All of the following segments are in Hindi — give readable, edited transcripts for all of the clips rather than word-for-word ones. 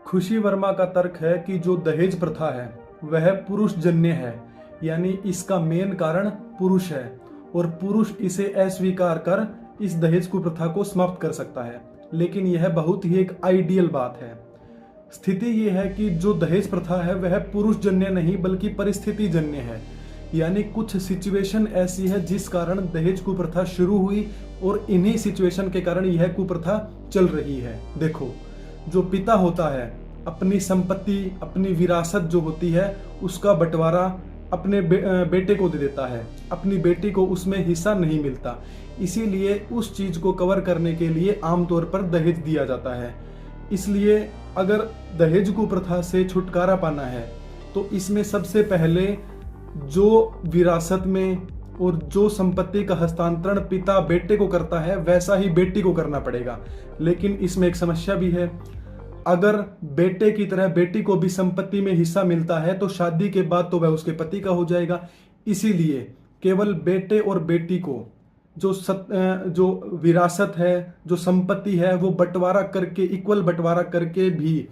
खुशी वर्मा का तर्क है कि जो दहेज प्रथा है वह पुरुष जन्य है, यानी इसका मेन कारण पुरुष है और पुरुष इसे अस्वीकार कर इस दहेज कुप्रथा को समाप्त कर सकता है। लेकिन यह बहुत ही एक आइडियल बात है। स्थिति यह है कि जो दहेज प्रथा है वह पुरुष जन्य नहीं बल्कि परिस्थिति जन्य है, यानी कुछ सिचुएशन ऐसी है जिस कारण दहेज कुप्रथा शुरू हुई और इन्हीं सिचुएशन के कारण यह कुप्रथा चल रही है। देखो, जो पिता होता है अपनी संपत्ति, अपनी विरासत जो होती है उसका बंटवारा अपने बेटे को दे देता है, अपनी बेटी को उसमें हिस्सा नहीं मिलता। इसीलिए उस चीज को कवर करने के लिए आमतौर पर दहेज दिया जाता है। इसलिए अगर दहेज कुप्रथा से छुटकारा पाना है तो इसमें सबसे पहले जो विरासत में और जो संपत्ति का हस्तांतरण पिता बेटे को करता है वैसा ही बेटी को करना पड़ेगा। लेकिन इसमें एक समस्या भी है। अगर बेटे की तरह बेटी को भी संपत्ति में हिस्सा मिलता है तो शादी के बाद तो वह उसके पति का हो जाएगा। इसीलिए केवल बेटे और बेटी को जो विरासत है, जो संपत्ति है, वो बंटवारा करके, इक्वल बंटवारा करके भी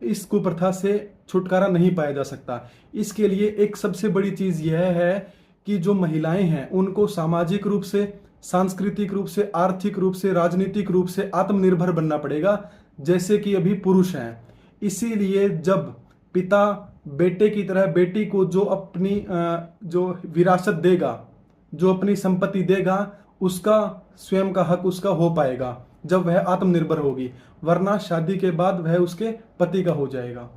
इस कुप्रथा से छुटकारा नहीं पाया जा सकता। इसके लिए एक सबसे बड़ी चीज यह है कि जो महिलाएं हैं उनको सामाजिक रूप से, सांस्कृतिक रूप से, आर्थिक रूप से, राजनीतिक रूप से आत्मनिर्भर बनना पड़ेगा, जैसे कि अभी पुरुष हैं। इसीलिए जब पिता बेटे की तरह बेटी को जो अपनी जो विरासत देगा, जो अपनी संपत्ति देगा, उसका स्वयं का हक उसका हो पाएगा जब वह आत्मनिर्भर होगी, वरना शादी के बाद वह उसके पति का हो जाएगा।